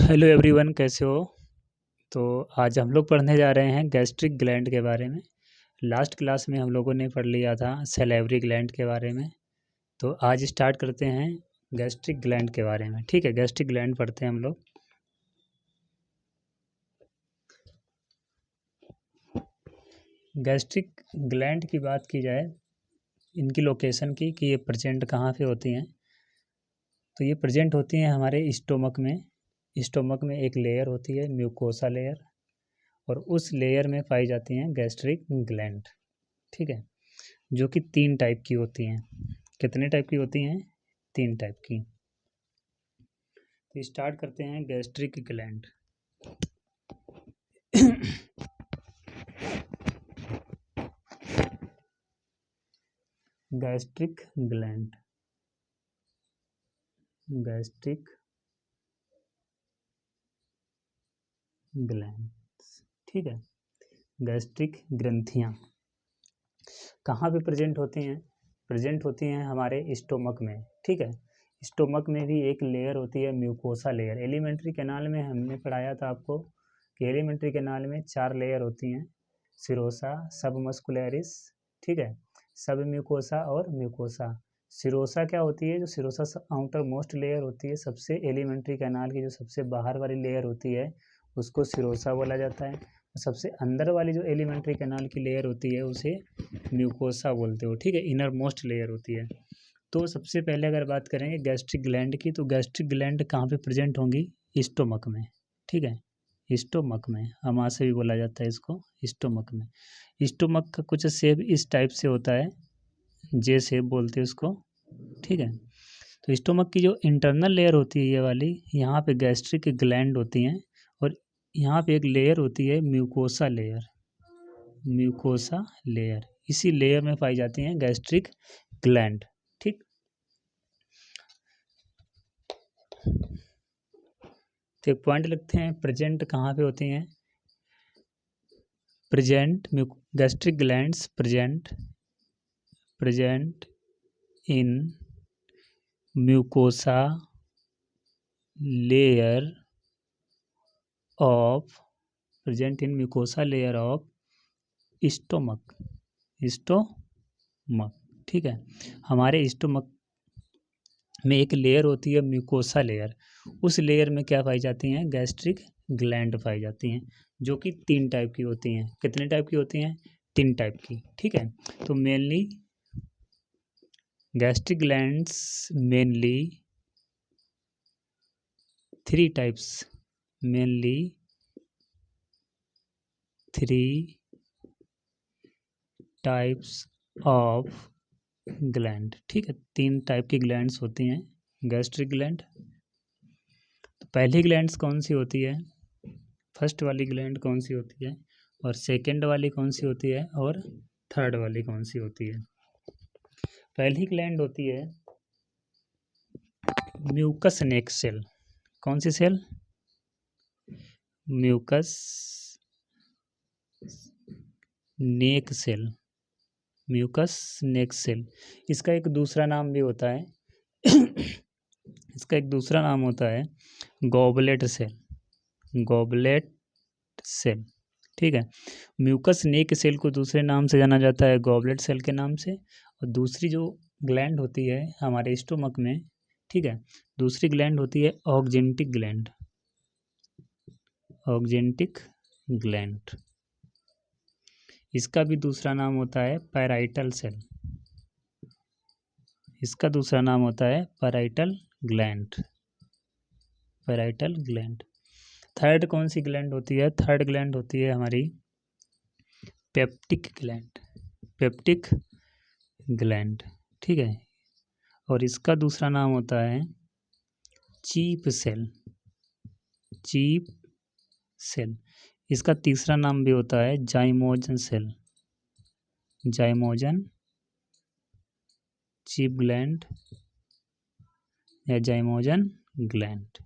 Hello everyone, कैसे हो। तो आज हम लोग पढ़ने जा रहे हैं गैस्ट्रिक ग्लैंड के बारे में। लास्ट क्लास में हम लोगों ने पढ़ लिया था सैलिवरी ग्लैंड के बारे में। तो आज स्टार्ट करते हैं गैस्ट्रिक ग्लैंड के बारे में। ठीक है, गैस्ट्रिक ग्लैंड पढ़ते हैं हम लोग। गैस्ट्रिक ग्लैंड की बात की जाए, इनकी लोकेशन की कि ये प्रेजेंट कहाँ पे होती हैं, तो ये प्रेजेंट होती हैं हमारे स्टोमक में। स्टोमक में एक लेयर होती है म्यूकोसा लेयर, और उस लेयर में पाई जाती हैं गैस्ट्रिक ग्लैंड। ठीक है, जो कि 3 टाइप की होती हैं। कितने टाइप की होती हैं? 3 टाइप की। तो स्टार्ट करते हैं gastric gland. Gastric gland, gastric gland, ठीक है। गैस्ट्रिक ग्रंथियाँ कहाँ पे प्रेजेंट होती हैं? प्रेजेंट होती हैं हमारे स्टोमक में। ठीक है, स्टोमक में भी एक लेयर होती है म्यूकोसा लेयर। एलिमेंट्री कैनाल में हमने पढ़ाया था आपको कि एलिमेंट्री कैनाल में 4 लेयर होती हैं, सिरोसा, सबमस्कुलरिस, ठीक है, सब म्यूकोसा और म्यूकोसा। सिरोसा क्या होती है? जो सिरोसा आउटर मोस्ट लेयर होती है, सबसे एलिमेंट्री कैनाल की जो सबसे बाहर वाली लेयर होती है उसको सिरोसा बोला जाता है। सबसे अंदर वाली जो एलिमेंट्री कैनाल की लेयर होती है उसे म्यूकोसा बोलते हो। ठीक है, इनर मोस्ट लेयर होती है। तो सबसे पहले अगर बात करेंगे गैस्ट्रिक ग्लैंड की, तो गैस्ट्रिक ग्लैंड कहाँ पे प्रेजेंट होंगी? स्टोमक में। ठीक है, स्टोमक में, आमाशय भी बोला जाता है इसको, स्टोमक में। स्टोमक का कुछ शेप इस टाइप से होता है, जे शेप बोलते हैं उसको। ठीक है, तो स्टोमक की जो इंटरनल लेयर होती है ये वाली, यहाँ पे गैस्ट्रिक ग्लैंड होती हैं, और यहाँ पे एक लेयर होती है म्यूकोसा लेयर। म्यूकोसा लेयर, इसी लेयर में पाई जाती हैं गैस्ट्रिक ग्लैंड। ठीक, तो एक पॉइंट लिखते हैं, प्रेजेंट कहाँ पे होती हैं? Present gastric glands present in mucosa layer of stomach. ठीक है, हमारे स्टोमक में एक लेयर होती है म्यूकोसा लेयर। उस लेयर में क्या पाई जाती हैं? गैस्ट्रिक ग्लैंड पाई जाती हैं, जो कि 3 टाइप की होती हैं। कितने टाइप की होती हैं? 3 टाइप की। ठीक है, तो mainly gastric glands mainly 3 types, mainly 3 types of gland. ठीक है, 3 टाइप की ग्लैंड्स होती हैं गैस्ट्रिक ग्लैंड। तो पहली ग्लैंड्स कौन सी होती है? फर्स्ट वाली ग्लैंड कौन सी होती है, और सेकंड वाली कौन सी होती है, और थर्ड वाली कौन सी होती है? पहली ग्लैंड होती है म्यूकस नेक सेल। कौन सी सेल? म्यूकस नेक सेल। म्यूकस नेक सेल, इसका एक दूसरा नाम भी होता है इसका एक दूसरा नाम होता है गॉबलेट सेल। गॉबलेट सेल, ठीक है। म्यूकस नेक सेल को दूसरे नाम से जाना जाता है गॉबलेट सेल के नाम से। और दूसरी जो ग्लैंड होती है हमारे स्टोमक में, ठीक है, दूसरी ग्लैंड होती है ऑक्जेंटिक ग्लैंड। ऑक्जेंटिक ग्लैंड, इसका भी दूसरा नाम होता है पैराइटल सेल। इसका दूसरा नाम होता है parietal gland. Parietal gland. Third कौन सी ग्लैंड होती है? थर्ड ग्लैंड होती है हमारी पेप्टिक ग्लैंड। पेप्टिक ग्लैंड, ठीक है, और इसका दूसरा नाम होता है चीफ सेल। चीफ सेल, इसका तीसरा नाम भी होता है zymogen cell. Zymogen chief gland या जाइमोजन ग्लैंड।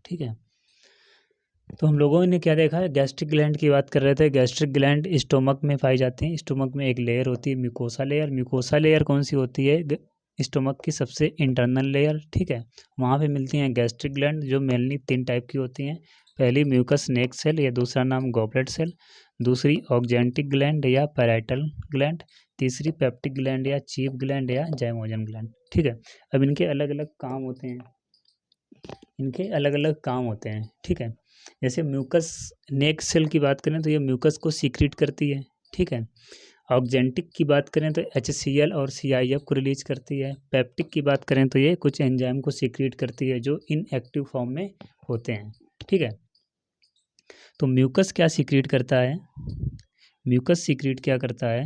ठीक है, तो हम लोगों ने क्या देखा है? गैस्ट्रिक ग्लैंड की बात कर रहे थे। गैस्ट्रिक ग्लैंड स्टोमक में पाई जाती हैं। स्टोमक में एक लेयर होती है म्यूकोसा लेयर। म्यूकोसा लेयर कौन सी होती है? स्टोमक की सबसे इंटरनल लेयर, ठीक है, वहाँ पे मिलती हैं गैस्ट्रिक ग्लैंड जो मेनली 3 टाइप की होती हैं। पहली म्यूकस नेक सेल या दूसरा नाम गॉबलेट सेल, दूसरी ऑक्जेंटिक ग्लैंड या पैराइटल ग्लैंड, तीसरी पेप्टिक ग्लैंड या चीफ ग्लैंड या जाइमोजन ग्लैंड, ठीक है। अब इनके अलग अलग काम होते हैं, ठीक है। जैसे म्यूकस नेक सेल की बात करें तो ये म्यूकस को सीक्रेट करती है, ठीक है। ऑक्जेंटिक की बात करें तो HCl और CIF को रिलीज करती है। पेप्टिक की बात करें तो ये कुछ एंजाइम को सीक्रेट करती है जो इनएक्टिव फॉर्म में होते हैं, ठीक है। तो म्यूकस क्या सीक्रेट करता है, म्यूकस सीक्रेट क्या करता है,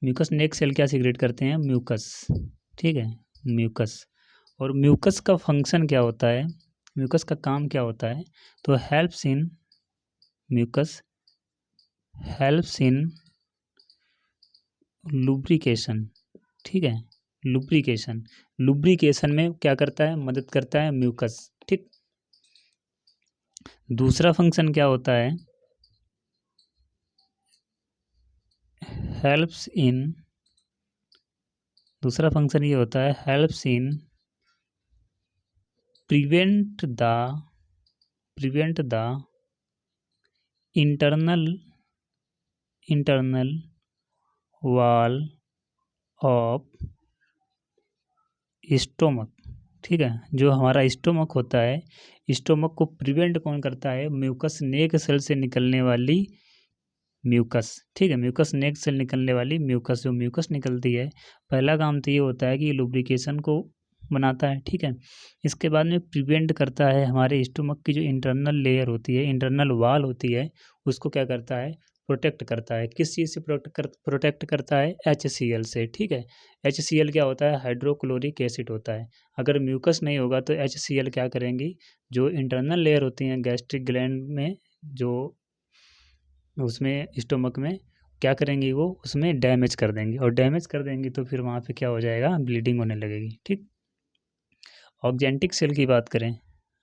म्यूकस नेक सेल क्या सीक्रेट करते हैं, म्यूकस, ठीक है, म्यूकस। और म्यूकस का फंक्शन क्या होता है, म्यूकस का काम क्या होता है, तो म्यूकस हेल्प्स इन लुब्रिकेशन, ठीक है, लुब्रिकेशन में क्या करता है, मदद करता है म्यूकस, ठीक। दूसरा फंक्शन क्या होता है, दूसरा फंक्शन ये होता है helps in prevent the internal wall of stomach, ठीक है। जो हमारा स्टोमक होता है, स्टोमक को प्रिवेंट कौन करता है, म्यूकस नेक सेल से निकलने वाली म्यूकस, ठीक है, म्यूकस नेक सेल निकलने वाली म्यूकस, जो म्यूकस निकलती है पहला काम तो ये होता है कि लुब्रिकेशन को बनाता है, ठीक है। इसके बाद में प्रिवेंट करता है हमारे स्टोमक की जो इंटरनल लेयर होती है, इंटरनल वॉल होती है, उसको क्या करता है, प्रोटेक्ट करता है। किस चीज़ से प्रोटेक्ट करता है, HCl से, ठीक है। HCl क्या होता है, हाइड्रोक्लोरिक एसिड होता है। अगर म्यूकस नहीं होगा तो HCl क्या करेंगी, जो इंटरनल लेयर होती हैं गैस्ट्रिक ग्लैंड में, जो उसमें स्टोमक में क्या करेंगी, वो उसमें डैमेज कर देंगी, और डैमेज कर देंगी तो फिर वहाँ पे क्या हो जाएगा, ब्लीडिंग होने लगेगी, ठीक। ऑक्जेंटिक सेल की बात करें,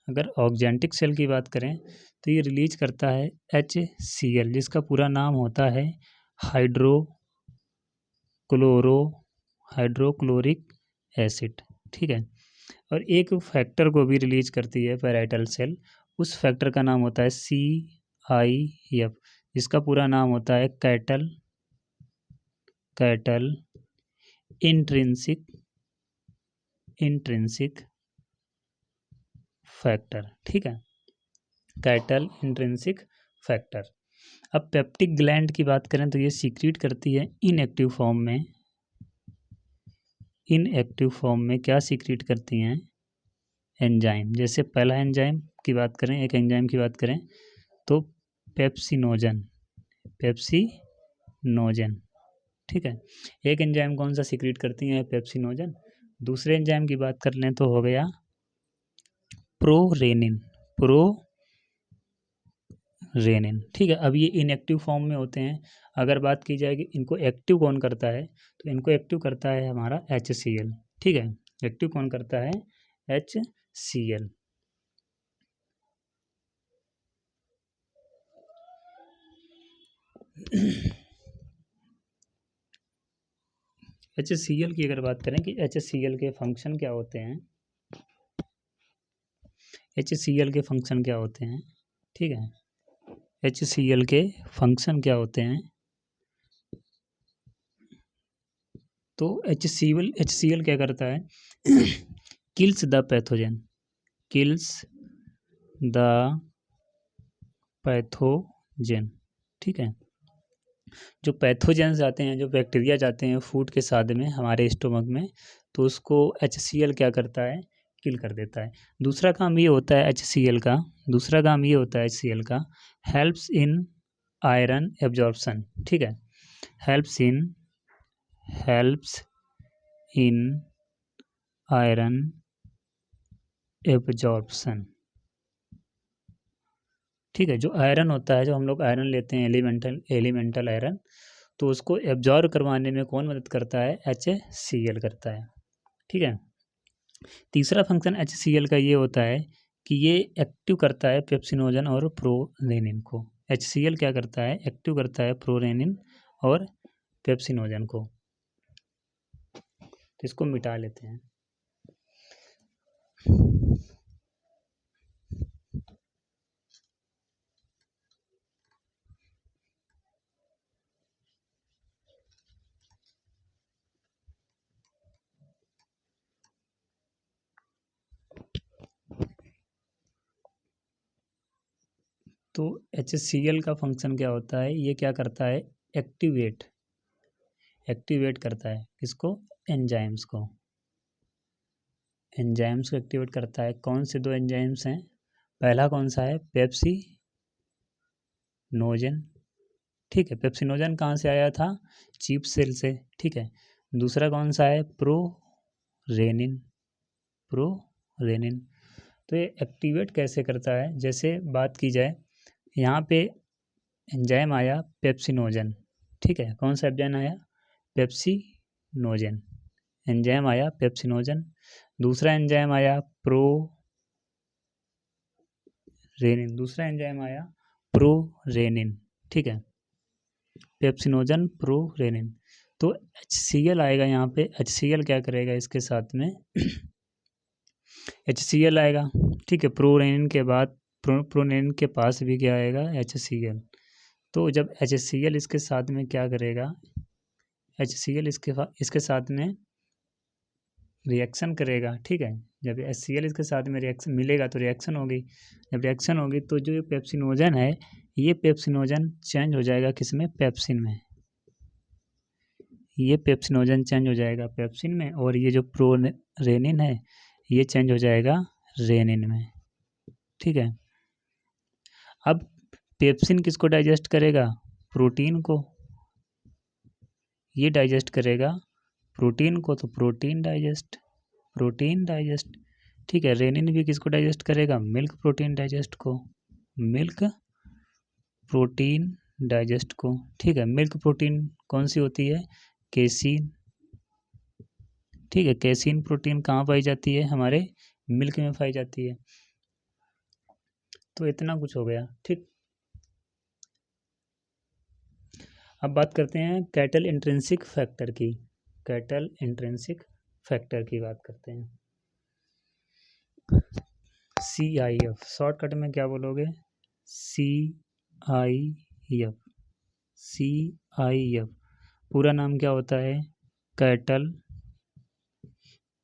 अगर ऑक्जेंटिक सेल की बात करें तो ये रिलीज करता है HCl, जिसका पूरा नाम होता है हाइड्रोक्लोरिक एसिड, ठीक है। और एक फैक्टर को भी रिलीज करती है पैराइटल सेल, उस फैक्टर का नाम होता है CIF, जिसका पूरा नाम होता है कैटल इंट्रिंसिक फैक्टर, ठीक है, कैटल इंट्रिंसिक फैक्टर। अब पेप्टिक ग्लैंड की बात करें तो ये सीक्रेट करती है इनएक्टिव फॉर्म में क्या सीक्रेट करती हैं, एंजाइम। जैसे पहला एंजाइम की बात करें, एक एंजाइम की बात करें तो पेप्सिनोजन, ठीक है। एक एंजाइम कौन सा सीक्रेट करती है, पेप्सिनोजन। दूसरे एंजाइम की बात कर लें तो हो गया प्रोरेनिन, ठीक है। अब ये इनएक्टिव फॉर्म में होते हैं। अगर बात की जाए कि इनको एक्टिव कौन करता है, तो इनको एक्टिव करता है हमारा HCl, ठीक है। एक्टिव कौन करता है, HCl। HCl की अगर बात करें कि HCl के फंक्शन क्या होते हैं, HCl के फंक्शन क्या होते हैं, ठीक है। HCl के फंक्शन क्या होते हैं, तो HCl क्या करता है, किल्स द पैथोजेन, ठीक है। जो पैथोजेंस जाते हैं, जो बैक्टीरिया जाते हैं फूड के साथ में हमारे स्टोमक में, तो उसको HCl क्या करता है, किल कर देता है। दूसरा काम ये होता है HCl का, हेल्प्स इन आयरन एब्जॉर्प्शन, ठीक है, हेल्प्स इन आयरन एब्जॉर्प्शन, ठीक है। जो आयरन होता है, जो हम लोग आयरन लेते हैं, एलिमेंटल आयरन, तो उसको एब्जॉर्ब करवाने में कौन मदद करता है, HCl करता है, ठीक है। तीसरा फंक्शन HCl का ये होता है कि ये एक्टिव करता है पेप्सिनोजन और प्रोरेनिन को। HCl क्या करता है, एक्टिव करता है प्रोरेनिन और पेप्सिनोजन को। इसको मिटा लेते हैं। तो HCl का फंक्शन क्या होता है, ये क्या करता है, एक्टिवेट करता है किसको, एंजाइम्स को एक्टिवेट करता है। कौन से दो एंजाइम्स हैं, पहला कौन सा है, पेप्सिनोजन, ठीक है, पेप्सिनोजन कहाँ से आया था, चीफ सेल से, ठीक है। दूसरा कौन सा है, प्रोरेनिन। तो ये एक्टिवेट कैसे करता है, जैसे बात की जाए यहाँ पे एंजाइम आया पेप्सिनोजन, ठीक है, कौन सा एंजाइम आया, पेप्सिनोजन, एंजाइम आया पेप्सिनोजन। दूसरा एंजाइम आया प्रोरेनिन, ठीक है, पेप्सिनोजन प्रोरेनिन। तो HCl आएगा यहाँ पे, HCl क्या करेगा इसके साथ में HCl आएगा, ठीक है, प्रोरेनिन के बाद प्रोरेनिन के पास भी क्या आएगा, HCl। तो जब HCl इसके साथ में क्या करेगा, HCl इसके साथ में रिएक्शन करेगा, ठीक है। जब HCl इसके साथ में रिएक्शन मिलेगा तो रिएक्शन होगी, जब रिएक्शन होगी तो जो ये पेप्सिनोजन है, ये पेप्सिनोजन चेंज हो जाएगा किसमें, पेप्सिन में, ये पेप्सिनोजन चेंज हो जाएगा पेप्सिन में, और ये जो प्रोरेनिन है ये चेंज हो जाएगा रेनिन में, ठीक है। अब पेप्सिन किसको डाइजेस्ट करेगा, प्रोटीन को, ये डाइजेस्ट करेगा प्रोटीन को, तो प्रोटीन डाइजेस्ट, ठीक है। रेनिन भी किसको डाइजेस्ट करेगा, मिल्क प्रोटीन डाइजेस्ट को, ठीक है। मिल्क प्रोटीन कौन सी होती है, केसीन, ठीक है, केसीन प्रोटीन कहाँ पाई जाती है, हमारे मिल्क में पाई जाती है। तो इतना कुछ हो गया, ठीक। अब बात करते हैं कैटल इंट्रिंसिक फैक्टर की, बात करते हैं। CIF शॉर्टकट में क्या बोलोगे, CIF पूरा नाम क्या होता है, कैटल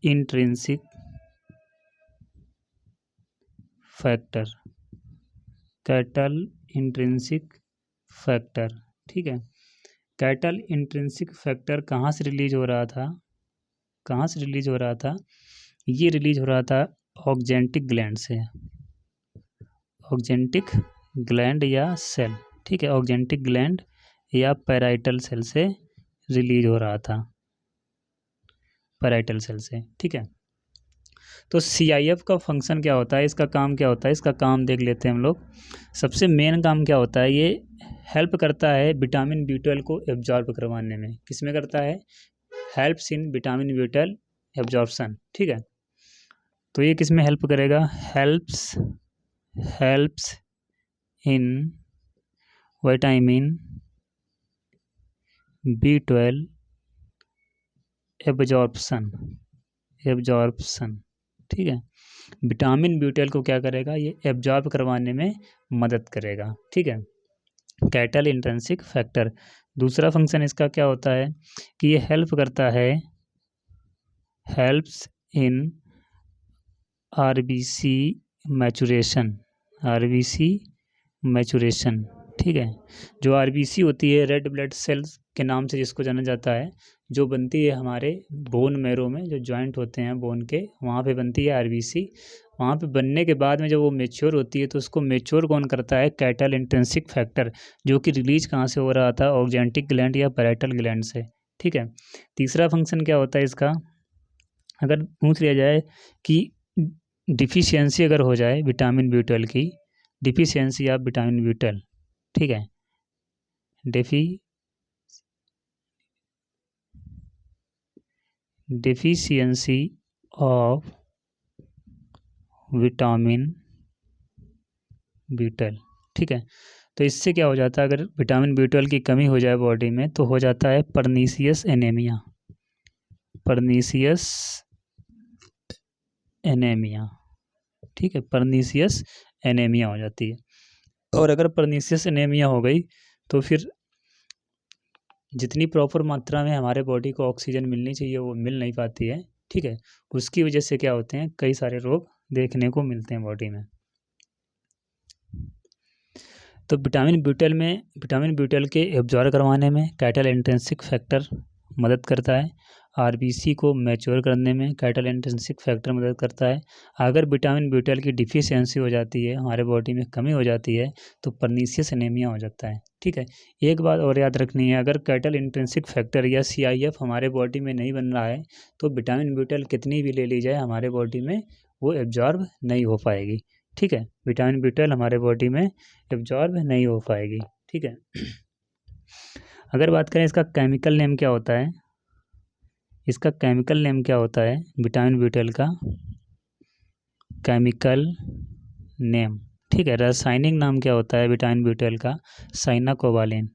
इंट्रिंसिक फैक्टर, ठीक है। कैटल इंट्रिंसिक फैक्टर कहाँ से रिलीज हो रहा था, ये रिलीज हो रहा था ऑक्जेंटिक ग्लैंड या सेल, ठीक है, ऑक्जेंटिक ग्लैंड या पैराइटल सेल से रिलीज हो रहा था, ठीक है। तो CIF का फंक्शन क्या होता है, इसका काम क्या होता है, इसका काम देख लेते हैं हम लोग। सबसे मेन काम क्या होता है, ये हेल्प करता है विटामिन B12 को एब्जॉर्ब करवाने में, किसमें करता है, helps in vitamin B12 absorption, ठीक है। तो ये किसमें हेल्प करेगा, helps in vitamin B12 absorption, ठीक है। विटामिन B12 को क्या करेगा, ये एब्जॉर्ब करवाने में मदद करेगा, ठीक है, कैटल इंट्रिंसिक फैक्टर। दूसरा फंक्शन इसका क्या होता है कि ये हेल्प करता है, हेल्प्स इन RBC मैचुरेशन, ठीक है। जो RBC होती है, रेड ब्लड सेल्स के नाम से जिसको जाना जाता है, जो बनती है हमारे बोन मैरो में, जो जॉइंट होते हैं बोन के, वहाँ पे बनती है RBC। वहाँ पे बनने के बाद में जब वो मेच्योर होती है तो उसको मेच्योर कौन करता है, कैटल इंट्रिंसिक फैक्टर, जो कि रिलीज कहाँ से हो रहा था, ऑक्जेंटिक ग्लैंड या पैराइटल ग्लैंड से, ठीक है। तीसरा फंक्शन क्या होता है इसका, अगर पूछ लिया जाए कि डिफिशियंसी अगर हो जाए विटामिन B12 की, डिफिशियंसी ऑफ विटामिन B12, ठीक है, डिफिशियंसी ऑफ विटामिन B12, ठीक है। तो इससे क्या हो जाता है, अगर विटामिन B12 की कमी हो जाए बॉडी में तो हो जाता है परनीसियस एनीमिया, परनीसियस एनीमिया, ठीक है, परनीसियस एनीमिया हो जाती है। और अगर परनीसियस एनीमिया हो गई तो फिर जितनी प्रॉपर मात्रा में हमारे बॉडी को ऑक्सीजन मिलनी चाहिए वो मिल नहीं पाती है, ठीक है। उसकी वजह से क्या होते हैं, कई सारे रोग देखने को मिलते हैं बॉडी में। तो विटामिन ब्यूटेल के एब्जॉर्ब करवाने में कैटल इंट्रिंसिक फैक्टर मदद करता है। आरबीसी को मैच्योर करने में कैटल इंट्रिंसिक फैक्टर मदद करता है। अगर विटामिन ब्यूटेल की डिफिशियंसी हो जाती है, हमारे बॉडी में कमी हो जाती है, तो परनीसियस एनीमिया हो जाता है, ठीक है। एक बात और याद रखनी है, अगर कैटल इंट्रिंसिक फैक्टर या सीआईएफ हमारे बॉडी में नहीं बन रहा है तो विटामिन ब्यूटेल कितनी भी ले ली जाए हमारे बॉडी में वो एब्जॉर्ब नहीं हो पाएगी, ठीक है। विटामिन ब्यूटेल हमारे बॉडी में एब्जॉर्ब नहीं हो पाएगी, ठीक है। अगर बात करें इसका केमिकल नेम क्या होता है, इसका केमिकल नेम क्या होता है विटामिन ब्यूटेल का केमिकल नेम, ठीक है। रासायनिक नाम क्या होता है विटामिन ब्यूटेल का, साइनाकोबालेन,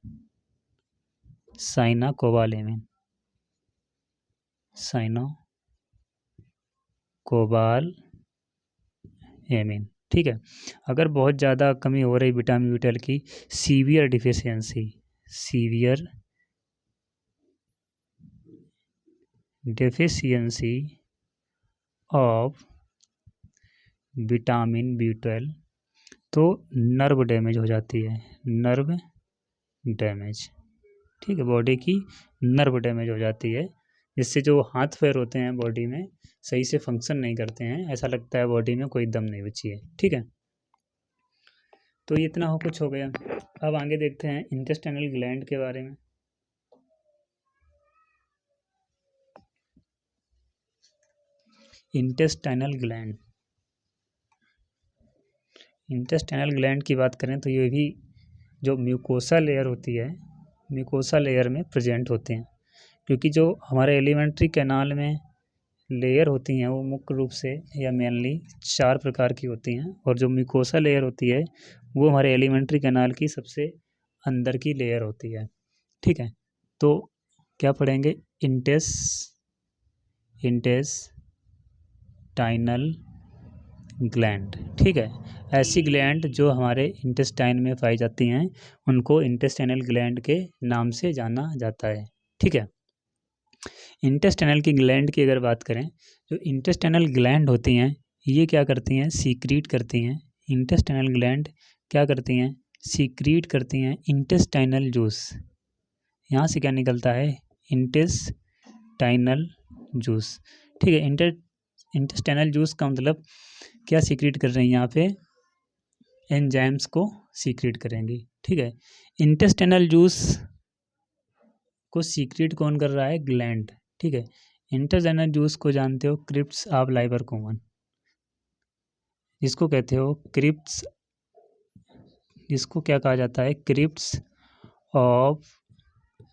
साइनाकोबालेमिन, साइनाकोबालेमिन, ठीक है। अगर बहुत ज़्यादा कमी हो रही विटामिन ब्यूटेल की, severe deficiency of vitamin B12 तो नर्व डैमेज हो जाती है, नर्व डैमेज, ठीक है। बॉडी की नर्व डैमेज हो जाती है, जिससे जो हाथ पैर होते हैं बॉडी में सही से फंक्शन नहीं करते हैं, ऐसा लगता है बॉडी में कोई दम नहीं बची है, ठीक है। तो इतना हो कुछ हो गया। अब आगे देखते हैं इंटेस्टाइनल ग्लैंड के बारे में। इंटेस्टाइनल ग्लैंड की बात करें तो ये भी जो म्यूकोसा लेयर होती है, म्यूकोसा लेयर में प्रेजेंट होते हैं, क्योंकि जो हमारे एलिमेंट्री कैनाल में लेयर होती हैं वो मुख्य रूप से या मेनली 4 प्रकार की होती हैं, और जो म्यूकोसा लेयर होती है वो हमारे एलिमेंट्री कैनाल की सबसे अंदर की लेयर होती है, ठीक है। तो क्या पढ़ेंगे, इंटेस्टाइनल ग्लैंड, ठीक है। ऐसी ग्लैंड जो हमारे इंटेस्टाइन में पाई जाती हैं उनको इंटेस्टाइनल ग्लैंड के नाम से जाना जाता है, ठीक है। इंटेस्टाइनल की ग्लैंड की अगर बात करें, जो इंटेस्टाइनल ग्लैंड होती हैं ये क्या करती हैं, सीक्रीट करती हैं। इंटेस्टाइनल ग्लैंड क्या करती हैं, सीक्रीट करती हैं इंटेस्टाइनल जूस। यहाँ से क्या निकलता है, इंटेस्टाइनल जूस, ठीक है। इंटेस्टाइनल जूस का मतलब क्या सीक्रेट कर रही हैं यहाँ पे, एंजाइम्स को सीक्रेट करेंगी, ठीक है। इंटेस्टाइनल जूस को सीक्रेट कौन कर रहा है, ग्लैंड, ठीक है। इंटेस्टाइनल जूस को जानते हो क्रिप्स ऑफ लाइबर कॉमन, जिसको कहते हो क्रिप्स, जिसको क्या कहा जाता है, क्रिप्स ऑफ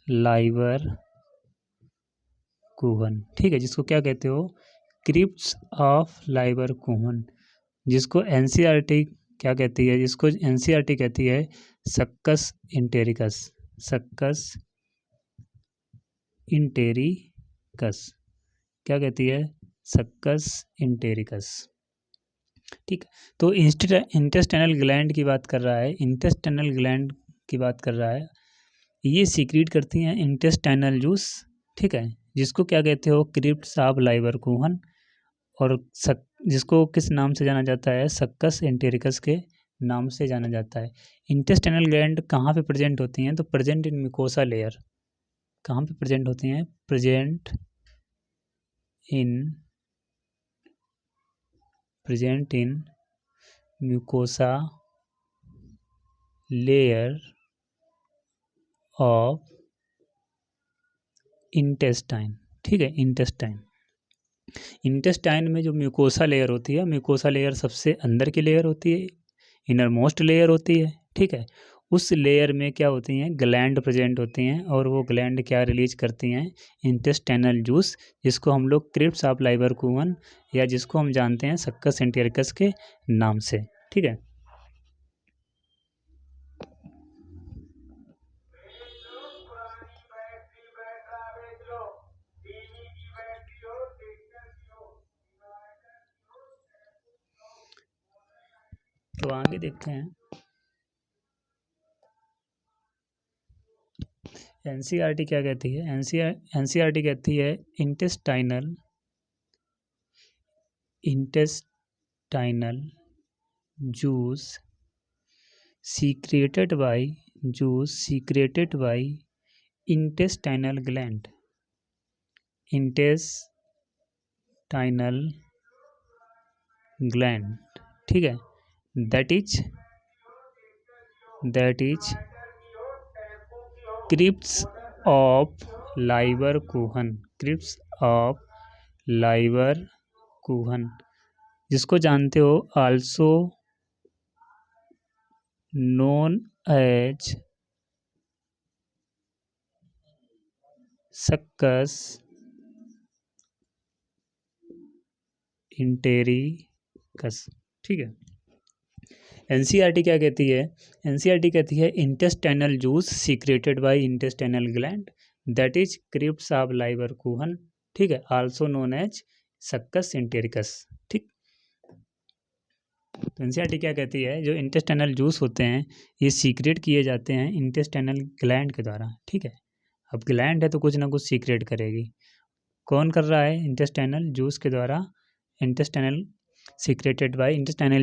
लाइबर कुहन, ठीक है। जिसको क्या कहते हो, क्रिप्स ऑफ लाइबर कुहन, जिसको एनसीईआरटी क्या कहती है, जिसको एनसीईआरटी कहती है सक्कस इंटेरिकस, सक्कस इंटेरिकस, क्या कहती है, सक्कस इंटेरिकस, ठीक। तो इंटेस्टाइनल ग्लैंड की बात कर रहा है, इंटेस्टाइनल ग्लैंड की बात कर रहा है, ये सीक्रेट करती हैं इंटेस्टाइनल जूस, ठीक है। जिसको क्या कहते हो, क्रिप्स ऑफ लाइबर कुहन, और जिसको किस नाम से जाना जाता है, सक्कस एंटेरिकस के नाम से जाना जाता है। इंटेस्टाइनल ग्लैंड कहाँ पे प्रेजेंट होती हैं, तो प्रेजेंट इन म्यूकोसा लेयर, कहाँ पे प्रेजेंट होती हैं, present in mucosa layer of intestine, ठीक है। इंटेस्टाइन में जो म्यूकोसा लेयर होती है, म्यूकोसा लेयर सबसे अंदर की लेयर होती है, इनर मोस्ट लेयर होती है, ठीक है। उस लेयर में क्या होती हैं, ग्लैंड प्रेजेंट होती हैं, और वो ग्लैंड क्या रिलीज करती हैं, इंटेस्टाइनल जूस, जिसको हम लोग क्रिप्स ऑफ लाइबर कुहन या जिसको हम जानते हैं सक्कस एंटेरिकस के नाम से, ठीक है। तो आगे देखते हैं। एनसीईआरटी क्या कहती है? एनसीईआरटी कहती है intestinal juice secreted by intestinal gland, ठीक है, that is crypts of Leverkusen, जिसको जानते हो also known as succus entericus, ठीक है। एनसीईआरटी क्या कहती है? एनसीईआरटी कहती है intestinal juice secreted by intestinal gland that is crypts of Lieberkuhn, ठीक है, also known as succus entericus, ठीक। तो एनसीईआरटी क्या कहती है? जो इंटेस्टाइनल जूस होते हैं ये सीक्रेट किए जाते हैं इंटेस्टाइनल ग्लैंड के द्वारा, ठीक है। अब ग्लैंड है तो कुछ ना कुछ सीक्रेट करेगी। कौन कर रहा है? इंटेस्टाइनल जूस के द्वारा, intestinal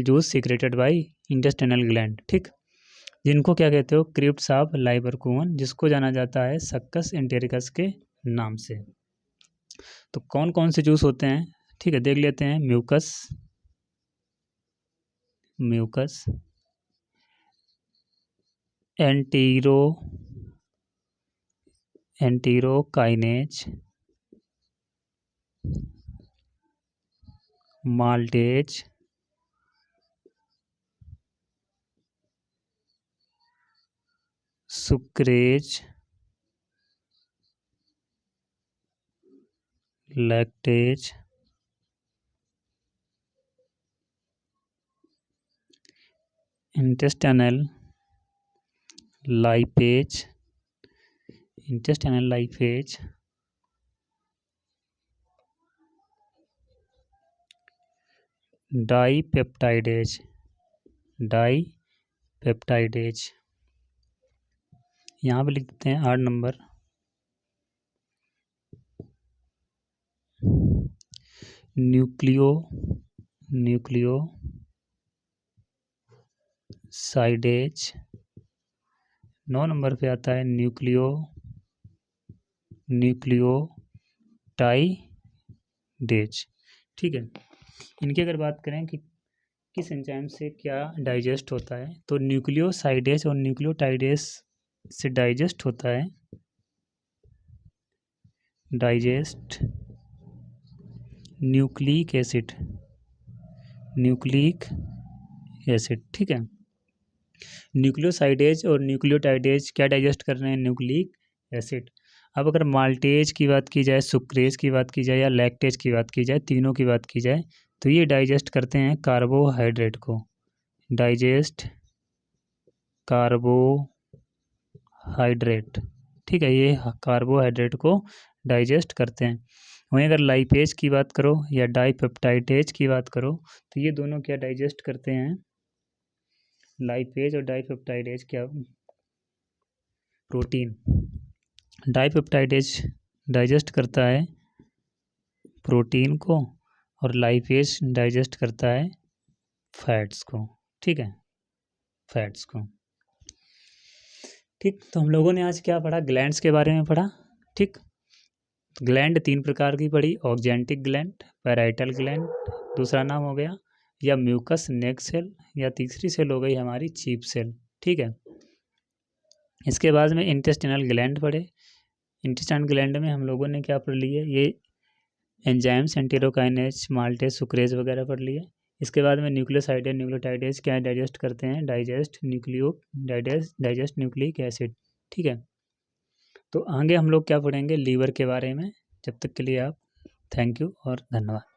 juice secreted by intestinal gland, ठीक। जिनको क्या कहते हो? क्रिप्ट्स ऑफ लाइवरकुहन, जिसको जाना जाता है सक्कस इंटेरिकस के नाम से। तो कौन कौन से जूस होते हैं, ठीक है, देख लेते हैं। Mucus enterokinase, maltase, sucrase, lactase, intestinal lipase, dipeptidase, यहाँ पे लिखते हैं 8 नंबर। न्यूक्लियोसाइडेज, 9 नंबर पे आता है न्यूक्लियोटाइडेज, ठीक है। इनकी अगर बात करें कि किस एंजाइम से क्या डाइजेस्ट होता है, तो न्यूक्लियोसाइडेज और न्यूक्लियोटाइडेज से डाइजेस्ट होता है न्यूक्लिक एसिड, ठीक है। न्यूक्लियोसाइडेज और न्यूक्लियोटाइडेज क्या डाइजेस्ट कर रहे हैं? Nucleic acid. अब अगर माल्टेज की बात की जाए, सुक्रेज की बात की जाए या लैक्टेज की बात की जाए, तीनों की बात की जाए, तो ये डाइजेस्ट करते हैं कार्बोहाइड्रेट को, ठीक है, ये कार्बोहाइड्रेट को डाइजेस्ट करते हैं। वहीं अगर लाइपेज की बात करो या डाईपेप्टाइडेज की बात करो, तो ये दोनों क्या डाइजेस्ट करते हैं? लाइपेज और डाईपेप्टाइडेज क्या? प्रोटीन। डाईपेप्टाइडेज डाइजेस्ट करता है प्रोटीन को और लाइपेज डाइजेस्ट करता है फैट्स को, ठीक है, ठीक। तो हम लोगों ने आज क्या पढ़ा? ग्लैंड्स के बारे में पढ़ा, ठीक। ग्लैंड 3 प्रकार की पढ़ी, ऑक्जेंटिक ग्लैंड, पैराइटल ग्लैंड दूसरा नाम हो गया, या म्यूकस नेक सेल, या तीसरी सेल हो गई हमारी चीफ सेल, ठीक है। इसके बाद में इंटेस्टाइनल ग्लैंड पढ़े। इंटेस्टाइनल ग्लैंड में हम लोगों ने क्या पढ़ लिया? ये एंजाइम्स, एंटेरोकाइनेज, माल्टेज, सुक्रेज वगैरह पढ़ लिए। इसके बाद में न्यूक्लियोसाइडेज, न्यूक्लियोटाइडेज क्या डाइजेस्ट करते हैं? डाइजेस्ट न्यूक्लिक एसिड, ठीक है। तो आगे हम लोग क्या पढ़ेंगे? लीवर के बारे में। जब तक के लिए आप थैंक यू और धन्यवाद।